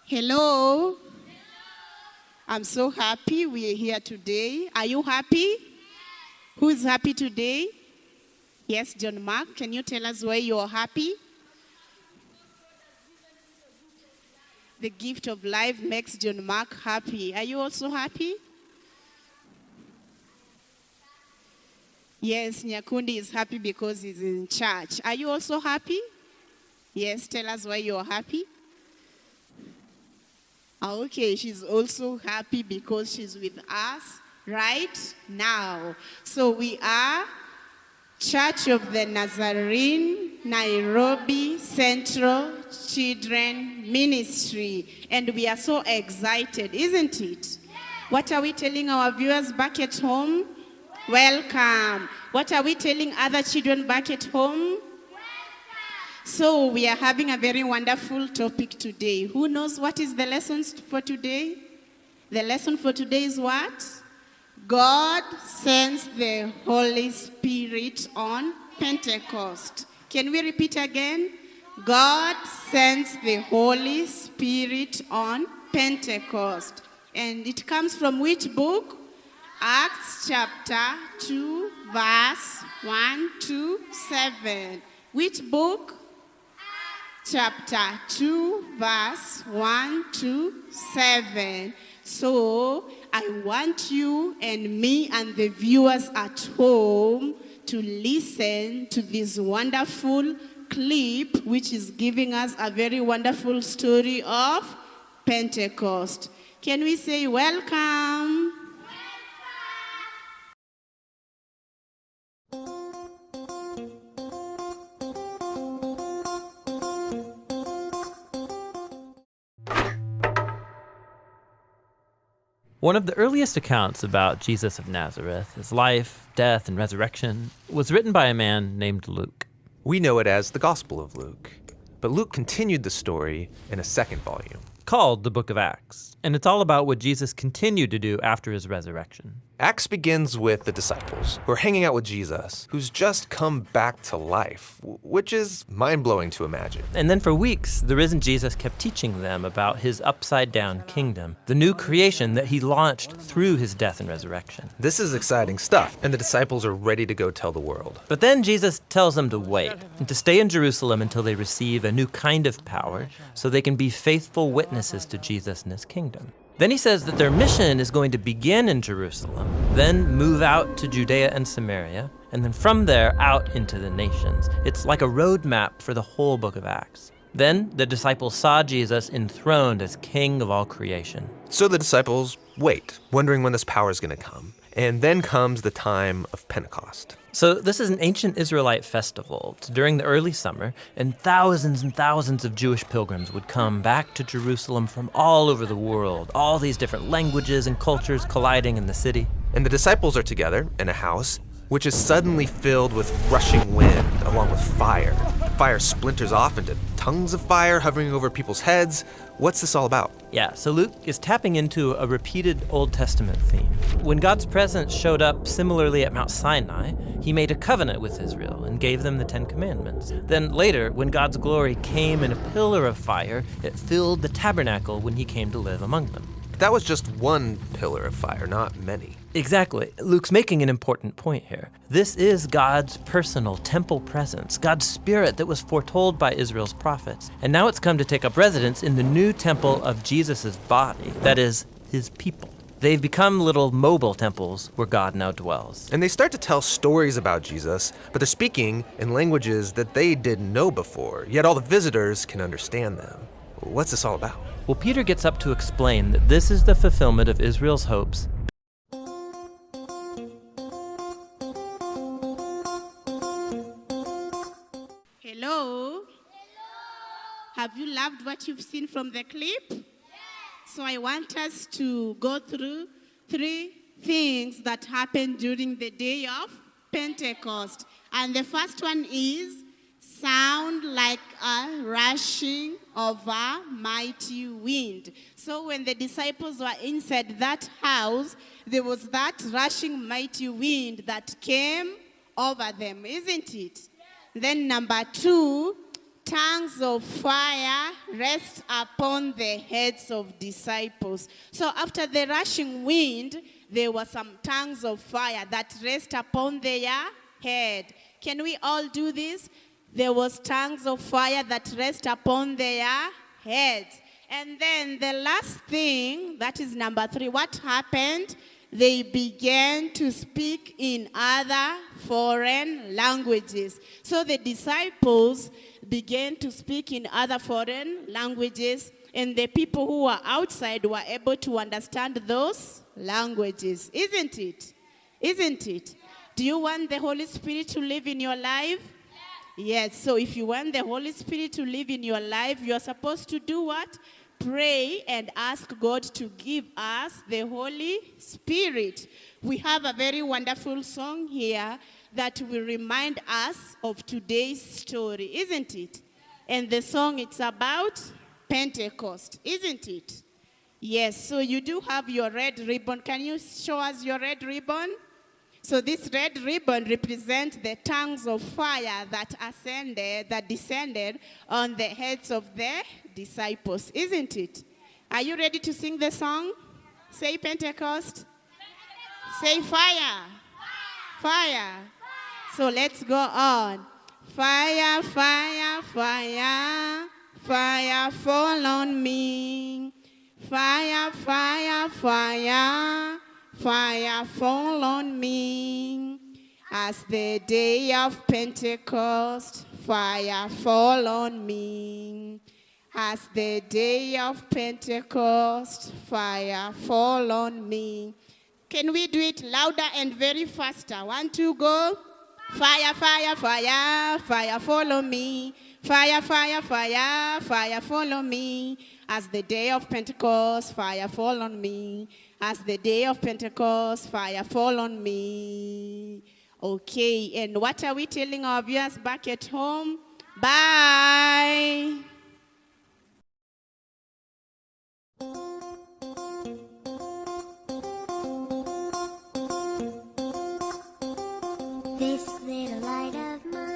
Hello. I'm so happy we are here today. Are you happy? Who is happy today? Yes, John Mark, can you tell us why you are happy? The gift of life makes John Mark happy. Are you also happy? Yes, Nyakundi is happy because he's in church. Are you also happy? Yes, tell us why you are happy. Okay, she's also happy because she's with us right now. So we are Church of the Nazarene, Nairobi Central Children Ministry. And we are so excited, isn't it? What are we telling our viewers back at home? Welcome. What are we telling other children back at home? So we are having a very wonderful topic today. Who knows what is the lesson for today? The lesson for today is what? God sends the Holy Spirit on Pentecost. Can we repeat again? God sends the Holy Spirit on Pentecost. And it comes from which book? Acts chapter 2, verse 1 to 7. Which book? Chapter 2, verse 1 to 7. So, I want you and me and the viewers at home to listen to this wonderful clip, which is giving us a very wonderful story of Pentecost. Can we say welcome? One of the earliest accounts about Jesus of Nazareth, his life, death, and resurrection, was written by a man named Luke. We know it as the Gospel of Luke, but Luke continued the story in a second volume, Called the Book of Acts, and it's all about what Jesus continued to do after his resurrection. Acts begins with the disciples who are hanging out with Jesus, who's just come back to life, which is mind-blowing to imagine. And then for weeks, the risen Jesus kept teaching them about his upside-down kingdom, the new creation that he launched through his death and resurrection. This is exciting stuff, and the disciples are ready to go tell the world. But then Jesus tells them to wait and to stay in Jerusalem until they receive a new kind of power so they can be faithful witnesses to Jesus and his kingdom. Then he says that their mission is going to begin in Jerusalem, then move out to Judea and Samaria, and then from there out into the nations. It's like a roadmap for the whole book of Acts. Then the disciples saw Jesus enthroned as king of all creation. So the disciples wait, wondering when this power is going to come. And then comes the time of Pentecost. So this is an ancient Israelite festival. It's during the early summer, and thousands of Jewish pilgrims would come back to Jerusalem from all over the world, all these different languages and cultures colliding in the city. And the disciples are together in a house, which is suddenly filled with rushing wind, along with fire. Fire splinters off into tongues of fire hovering over people's heads. What's this all about? Yeah, so Luke is tapping into a repeated Old Testament theme. When God's presence showed up similarly at Mount Sinai, he made a covenant with Israel and gave them the Ten Commandments. Then later, when God's glory came in a pillar of fire, it filled the tabernacle when he came to live among them. But that was just one pillar of fire, not many. Exactly. Luke's making an important point here. This is God's personal temple presence, God's spirit that was foretold by Israel's prophets. And now it's come to take up residence in the new temple of Jesus' body, that is, his people. They've become little mobile temples where God now dwells. And they start to tell stories about Jesus, but they're speaking in languages that they didn't know before, yet all the visitors can understand them. What's this all about? Well, Peter gets up to explain that this is the fulfillment of Israel's hopes. Hello? Have you loved what you've seen from the clip? Yes. So I want us to go through 3 things that happened during the day of Pentecost. And the first one is sound like a rushing of a mighty wind. So when the disciples were inside that house, there was that rushing mighty wind that came over them, isn't it? Then number 2, tongues of fire rest upon the heads of disciples. So after the rushing wind, there were some tongues of fire that rest upon their head. Can we all do this? There was tongues of fire that rest upon their heads. And then the last thing, that is number 3, what happened? They began to speak in other foreign languages. So the disciples began to speak in other foreign languages, and the people who were outside were able to understand those languages. Isn't it? Isn't it? Do you want the Holy Spirit to live in your life? Yes. So if you want the Holy Spirit to live in your life, you're supposed to do what? Pray and ask God to give us the Holy Spirit. We have a very wonderful song here that will remind us of today's story, isn't it? And the song, it's about Pentecost, isn't it? Yes, so you do have your red ribbon. Can you show us your red ribbon? So this red ribbon represents the tongues of fire that descended on the heads of the disciples, isn't it? Are you ready to sing the song? Say Pentecost. Say fire. Fire. So let's go on. Fire, fire, fire. Fire fall on me. Fire, fire, fire. Fire fall on me. As the day of Pentecost, fire fall on me. As the day of Pentecost, fire fall on me. Can we do it louder and very faster? 1, 2, go. Fire, fire, fire, fire follow me. Fire, fire, fire, fire follow me. As the day of Pentecost, fire fall on me. As the day of Pentecost, fire fall on me. Okay, and what are we telling our viewers back at home? Bye. This little light of mine